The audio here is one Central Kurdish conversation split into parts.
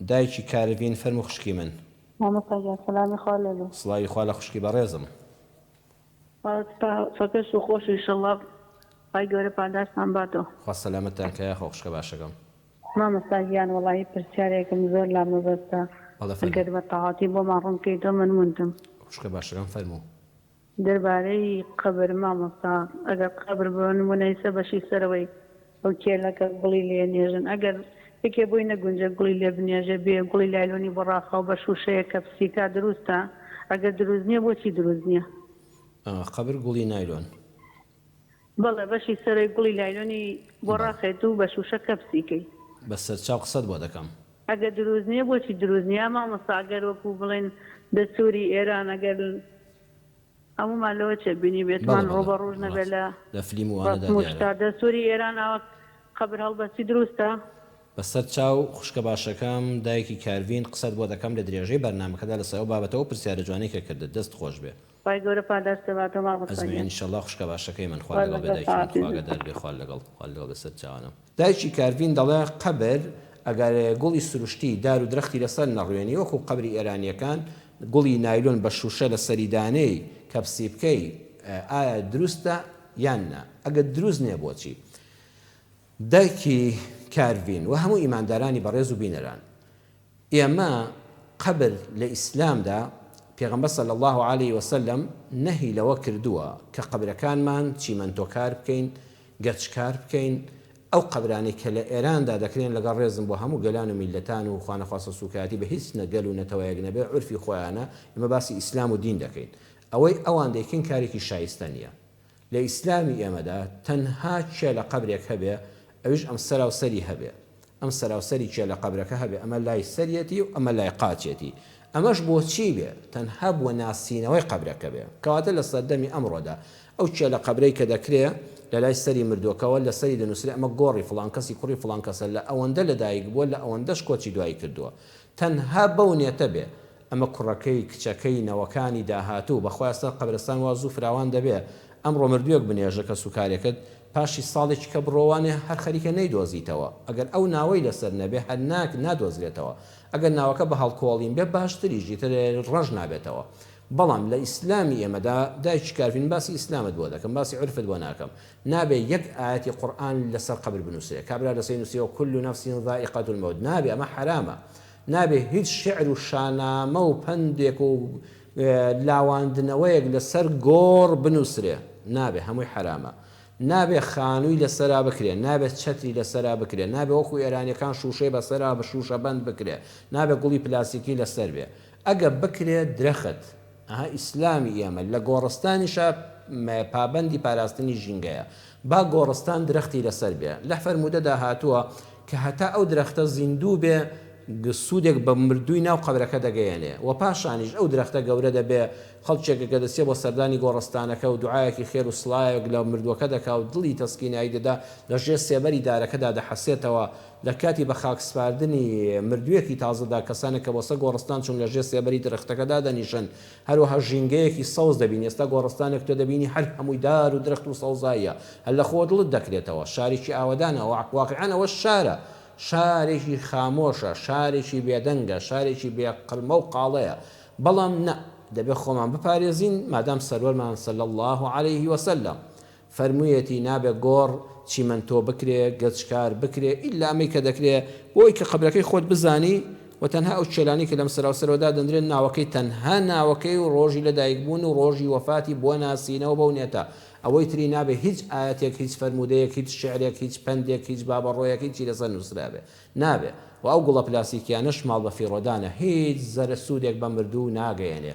دایکی کاروین فەرموو خوشکی من مامۆستاجان سەلامی خوا لێبێ سڵاوی خوا لە خوشکی بەڕێزم فەکەس و خۆش ئینشەڵڵا خی گەورە پاداشتان باتەوە خوا سەلامەتتان کە یاخۆ خوشکە باشەکەم مامۆستاجیان وەڵاهی پرسیارێکم زۆر لا مەبەستە ئەگەر بە تەواتی بۆمان ڕوونکەیتەوە من موندم خوشکە باشەکەم فەرموو دەربارەی قەبر مامۆستا ئەگەر قەبر بە نمونەیسە بەشی سەرەوەی ئەو کێلەکە گوڵی لێ نێژن ئەگەر یەکێ بۆی نەگونجە گوڵی لێ بنێژە بێ گوڵی لایلۆنی بڕاخەوە بە شوشەیە کە پسیکا دروستە ئەگەر دروست نییە بۆچی دروست نییە قەبر گوڵی نایلۆن بەڵێ بەشی سەرەوەی گوڵی لایلۆنی بۆ ڕاخێت و بە شوشە کە پسیکەی بەسەر چاو قسەت بۆ دەکەم ئەگەر دروست نییە بۆچی دروست نییە مامۆستا ئەگەر وەکو بڵێن دەستوری ئێران ئەگەر هەمومان لەوە چێ بینی بێتمان ڕۆبە ڕۆژ نەبێت لە فلیم وانەدا مشتا دەستوری ئێران ئەوە قەبر هەڵبەستی دروستە بەسەر چاو خوشکە باشەکەم دایکی کاروین قسەت بۆ دەکەم لە درێژەی بەرنامەکەدا لەسەر بابەتەوە پرسیارە جوانەی کە کردت دەست خۆش بێ خی گەورە پاداشتەباتەوە ئەزمێن ئینشەڵڵا خوشکە باشەکەی من خوا لەگەڵ بێ دایکی خواگەدار بێ خوا لەگەڵ بەسەر چاوانم دایکی کاروین دەڵێ قەبر ئەگەر گوڵی سروشتی دار و درەختی لەسەر نەڕوێنی وەکو قەبری ئێرانیەکان گوڵی نایلۆن بە شوشە لە سەریدانەی کە پسی بکەی ئایا دروستە یان نا ئەگەر دروست نییە بۆچی دایکی کاروین و هەموو ئیماندارانی بەڕێز و بینەران ئێمە قەبر لە ئیسلامدا پێغەمبەر صلی الله عليه وسلم نەهی لەوە کردووە کە قەبرەکانمان چیمەنتۆکار بکەین گەچکار بکەین ئەو قەبرانەی کە لە ئێراندا دەکرێن لەگەڵ ڕێزم بۆ هەموو گەلان و میلەتان و خوانەخواستە سوکاتی بە هیچ نەگەل و نەتەوەیەک نەبێ عورفی خۆیانە ئێمە باسی ئیسلام و دین دەکەین ئەوەی ئەوان دەیکەین کارێکی شایستە نییە لە ئیسلامی ئێمەدا تەنها چێ لە قەبرێک هەبێ ئەویش ئەم سەراوسەری هەبێ ئەم سەراوسەری چێ لە قەبرەکە هەبێ ئەمە لای سەریەتی و ئەمە لای قاچێتی ئەمەش بۆچی بێ تەنها بۆ ناسینەوەی قەبرەکە بێ کەواتە لە سەردەمی ئەمڕۆدا ئەو چێ لە قەبرەی کە دەکرێ لە لای سەری مردووەکەەوە لە سەری دەنووسێ ئەمە گۆڕی فڵان کەسی کوڕی فڵان کەسە لە ئەوەندە لەدایک بووە لە ئەوەندەش کۆچی دوایی کردووە تەنها بەو نێتە بێ ئەمە کوڕەکەی کچەکەی نەوەکانی داهاتوو بەخوای ئێستا قەبرستان وازوو فراوان دەبێ ئەمڕۆ مردوویەک بنێژە کە سوکارێکت پاشی ساڵێکی کە بڕۆوانێ هەر خەریکە نەیدۆزیتەوە ئەگەر ئەو ناوەی لەسەر نەبێ هەر نادۆزرێتەوە ئەگەر ناوەکە بە هەڵکۆڵین بێ باشتریژی تر ڕەش نابێتەوە بەڵام لە ئیسلامی ئێمەدا دایکی کاروین باسی ئیسلامت بۆ دەکەم باسی عرفت بۆ ناکەم نابێ یەک ئاەتی قورئان لەسەر قەبر بنووسێ کابرا لەسەر نووسیەوە كل نفس ذائقة الموت نابێ ئەمە حرامە نابێ هیچ شعر و شانامە و پندێک و لاواندنەوەیەک لەسەر گۆڕ بنووسرێ نابێ هەمووی حرامە نابێ خانووی لەسەرا بکرێ نابێت چەتری لەسەرا بکرێ نابێ وەکو ئێرانیەکان شوشەی بەسەرا بە شوشە بند بکرێ نابێ گوڵی پلاسیکی لەسەر بێ ئەگە بکرێ درەخت ئەها ئیسلامی ئێمە لە گۆڕستانیشە پابەندی پاراستنی ژینگەیە با گۆڕستان درەختی لەسەر بێ لە فەرمودەدا هاتووە کە هەتا ئەو درەختە زیندوو بێ سوودێک بە مردووی ناو قەبرەکە دەگەیەنێ و پاشانیش ئەو درەختە گەورە دەبێ خەڵکێکە دەسێ بۆ سەردانی گۆڕستانەکە و دوعایەکی خێر و سڵایەک لە مردووەکە دەکا و دڵی تەسکینایی دەدا لەژێ سێبەری دارەکەدا دەحەسێتەوە لە کاتی بە خاکسپاردنی مردوویەکی تازەدا کەسانێک کە بۆسە گۆڕستان چون لەژێ سێبەری درەختەکەدا دەنیشن هەروەها ژینگەیەکی سەوز دەبین ئێستا گۆڕستانێک تۆ دەبینی هەر هەمووی دار و درەخت و سەوزاییە هەر لە خۆ دڵت دەکرێتەوە شارێکی ئاوەدانەوە واقعەن ئەوە شارە شارێکی خامۆشە شارێکی بێدەنگە شارێکی بێقڵمە و قاڵەیە بەڵام نە دەبێ خۆمان بپارێزین مادام سەرۆرمان صلی الله عليه وسلم فەرموویەتی نابێ گۆڕ چیمەنتۆ بکرێ گەچکار بکرێ ئیلا ئەمەی کە دەکرێ بۆی کە قەبرەکەی خۆت بزانی و تەنها ئەو چێلانی کە لەم سەراوسەرەوەدا دەندرێن ناوەکەی تەنها ناوەکەی و ڕۆژی لەدایکبوون و ڕۆژی وەفاتی بۆ ناسینەوە بەو نێتە ئەوەی تری نابێ هیچ ئاەتێک هیچ فەرمودەیەک هیچ شعرێک هیچ پندێک هیچ بابەڕۆیەک هیچی لەسەر نووسرابێ نابێ و ئەو گوڵە پلاسیکیانەش ماڵ بە فیڕۆدانە هیچ زەرە سوودێک بە مردوو ناگەیەنێ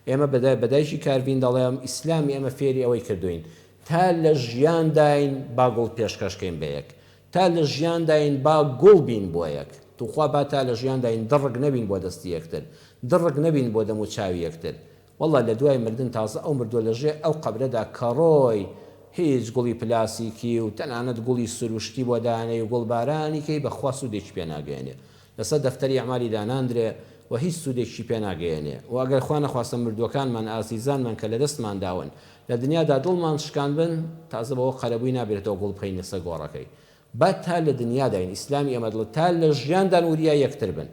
ئێمە بەدایکی کاروین دەڵێم ئیسلامی ئێمە فێری ئەوەی کردوین تا لە ژیان داین با گوڵ پێشکەشکەین بە یەک تا لە ژیان داین با گوڵ بین بۆ یەک توخوا با تا لە ژیان داین دڕک نەبین بۆ دەستی یەکتر دڕک نەبین بۆ دەم و چاوی یەکتر والله لە دوای مردن تازە ئەو مردووە لەژێ ئەو قەبرەدا کەڕۆی هیچ گوڵی پلاسیکی و تەنانەت گوڵی سروشتی بۆ دانەی و گوڵبارانی کەی بەخوا سوودێکی پێ ناگەێنێ لەسەر دەفتەری ئەعمالی داناندرێ و هیچ سوودێکی پێ ناگەێنێ و ئەگەر خوا نەخواستە مردووەکانمان ئازیزانمان کە لە دەستمان داون لە دنیادا دڵمان شکان بن تازە بەوە قەرەبووی نابێتەوە گوڵ بخەین لەسەر گۆڕەکەی با تا لە دنیاداین ئیسلامی ئەمە دڵ تا لە ژیاندا وریای یەکتر بن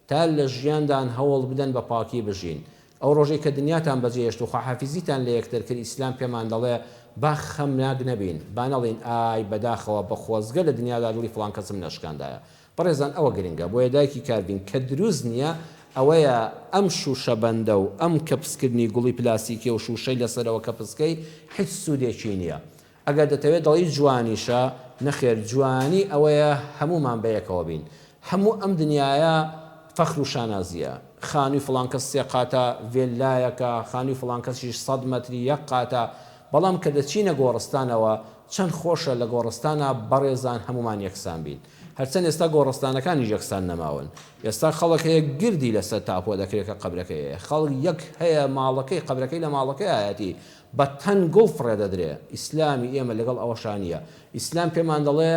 تا لە ژیاندان هەوڵ بدەن بە پاکی بژین ئەو ڕۆژەی کە دنیاتان بەجێهێشت و خواحافیزیتان لە یەکتر کرد ئیسلام پێمان دەڵێ با خەمناک نەبین با نەڵێن ئای بەداخەوە بە خۆزگە لە دنیادا دڵی فڵان کەسم نەشکاندایە بەڕێزان ئەوە گرنگە بۆیە دایکی کاربین کە دروست نییە ئەوەیە ئەم شوشە بەندە و ئەم کەپسکردنی گوڵی پلاسیکی و شوشەی لەسەرەوە کە پسکەی هیچ سوودێکی نییە ئەگەر دەتەوێت دڵی جوانیشە نەخێر جوانی ئەوەیە هەمومان بەیەکەوە بین هەموو ئەم دنیاە فەخر و شانازیە خانووی فڵان کەس 3 قاتە ڤێلایەکە خانووی فڵان کەسیش 100 مەتری 1 قاتە بەڵام کە دەچینە گۆڕستانەوە چەند خۆشە لە گۆڕستانە بەڕێزان هەمومان یەکسان بین هەرچەند ئێستا گۆڕستانەکانی یەکسان نەماون ئێستا خەڵک هەیە گردی لەسەر تاپۆ دەکرێت کە قەبرەکەی خەڵک یەک هەیە ماڵەکەی قەبرەکەی لە ماڵەکەی ئاەتی بە تەن گوڵ فڕێدەدرێ ئیسلامی ئێمە لەگەڵ ئەوەشانیە ئیسلام پێمان دەڵێ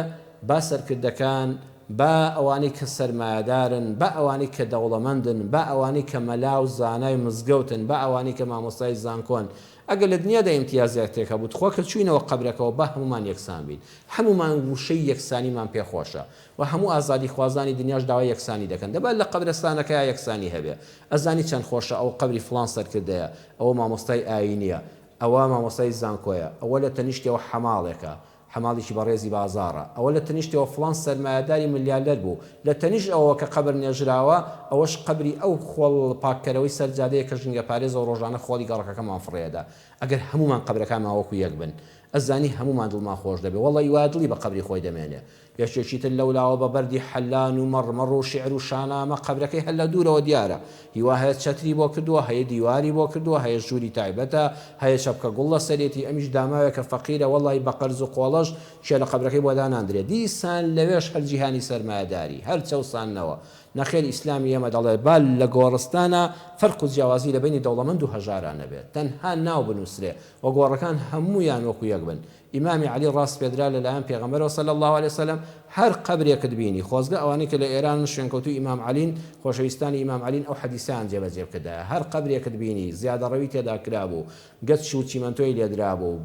با سەرکردەکان با ئەوانەی کە سەرمایه‌دارن با ئەوانەی کە دەوڵەمەندن با ئەوانەی کە مەلا و زانای مزگەوتن با ئەوانەی کە مامۆستای زانکۆن ئەگەر لە دنیادا ئیمتیازێک تێکە بوو خۆ کە چوینەوە قەبرەکەەوە با هەمومان یەکسان بین هەمومان وشەی یەکسانیمان پێخۆشە و هەموو ئازادی خوازانی دنیاش داوای یەکسانی دەکەن دەبێت لە قەبرستانەکە یەکسانی هەبێ ئەزانی چەند خۆشە ئەو قەبری فڵان سەرکردەیە ئەوە مامۆستای ئاینیە ئەوە مامۆستای زانکۆیە ئەوە لە تەنیشتەوە حەماڵێکە حەماڵێکی بەڕێزی بازاڕە ئەوە لە تەنیشتەوە فڵان سەرمایه‌داری ملیاردەر بوو لە تەنیش ئەوە کە قەبر نێژراوە ئەوەش قەبری ئەو خۆڵ پاککەرەوەی سەرجادەیە کە ژنگە پارێز و ڕۆژانە خۆڵی گەڕەکەمان فڕێدا ئەگەر هەمومان قەبرەکان وەکو یەک بن ئەزانی هەمومان دڵمان خۆش دەبێت وەڵی وا دڵی بە قەبری خۆی دەمێنێ یەکێکی تر لەولاوە بە بەردی حەلان و مەڕمەڕ و شعر و شانامە قەبرەکەی هەر لە دوورەوە دیارە هیوا هەیە چەتری بۆ کردووە هەیە دیواری بۆ کردووە هەیە ژووری تایبەتە هەیە شەپکە گوڵ لە سەرێتی ئەمیش داماوێت کە فەقیرە وەڵی بە قەرز و قۆڵەش شێ لە قەبرەکەی بۆ داناندرێت دیسان لەوێش هەر جیهانی سەرمایه‌داری هەر چەوساننەوە نەخێر ئیسلامی ئێمە دەڵێ بال لە گۆڕستانە فەرق و جیاوازی لە بینی دەوڵەمەند و هەژاران نەبێت تەنها ناو بنووسرێ و گۆڕەکان هەمویان وەکو یەک بن ئیمامی علی ڕاست پێدرا لەلایەن پێغەمبەرەوە صلی الله عليه وسلم هەر قەبرێکت بینی خۆزگە ئەوانەی کە لە ئێران شوێنکەوتوی ئیمام علین خۆشەویستانی ئیمام علین ئەو حەدیثیان جێبەجێ بکردایە هەر قەبرێکت بینی زیادەڕەوی تێدا کرابوو گەچ و چیمەنتۆی لێدرابوو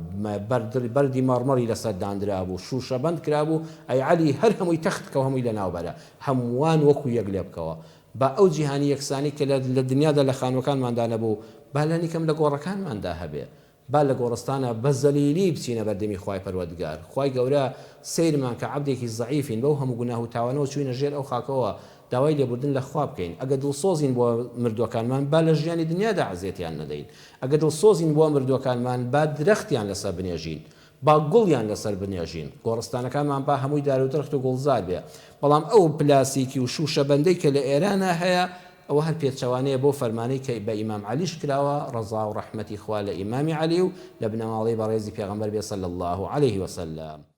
بەردی مەڕمەڕی لەسەر دانرابوو شوشە بەند کرابوو ئەی علی هەر هەمووی تەختکە هەمووی لە ناوبەرە هەمووان وەکو یەک لێ بکەوە با ئەو جیهانی یەکسانی کە لە دنیادا لە خانوەکانماندا نەبوو با لەنیکەم لە گۆڕەکانماندا هەبێ با لە گۆڕستانە بە زەلیلی بچینە بەردەمی خوای پەروەردگار خوای گەورە سیرمان کە عەبدێکی زەعیفین بەو هەموو گوناه و تاوانەوە چوینە ژێر ئەو خاکەوە داوای لێبوردن لە خوا بکەین ئەگە دڵسۆزین بۆ مردوەکانمان با لە ژیانی دنیادا عەزیەتیان نەدەین ئەگە دڵسۆزین بۆ مردوەکانمان با درەختیان لەسەر بنێژین با گوڵیان لەسەر بنێژین گۆڕستانەکانمان با هەمووی دار و درەخت و گوڵزار بێ بەڵام ئەو پلاسیکی و شوشە بەندەی کە لە ئێرانە هەیە ئەوە هەر پێچەوانەیە بۆ فەرمانەی کە بە ئیمام علیش کراوە ڕەزا و ڕەحمەتی خوا لە ئیمامی علی و لە بنەماڵەی بەڕێزی پێغەمبەر بێ صلی الله عليه وسلم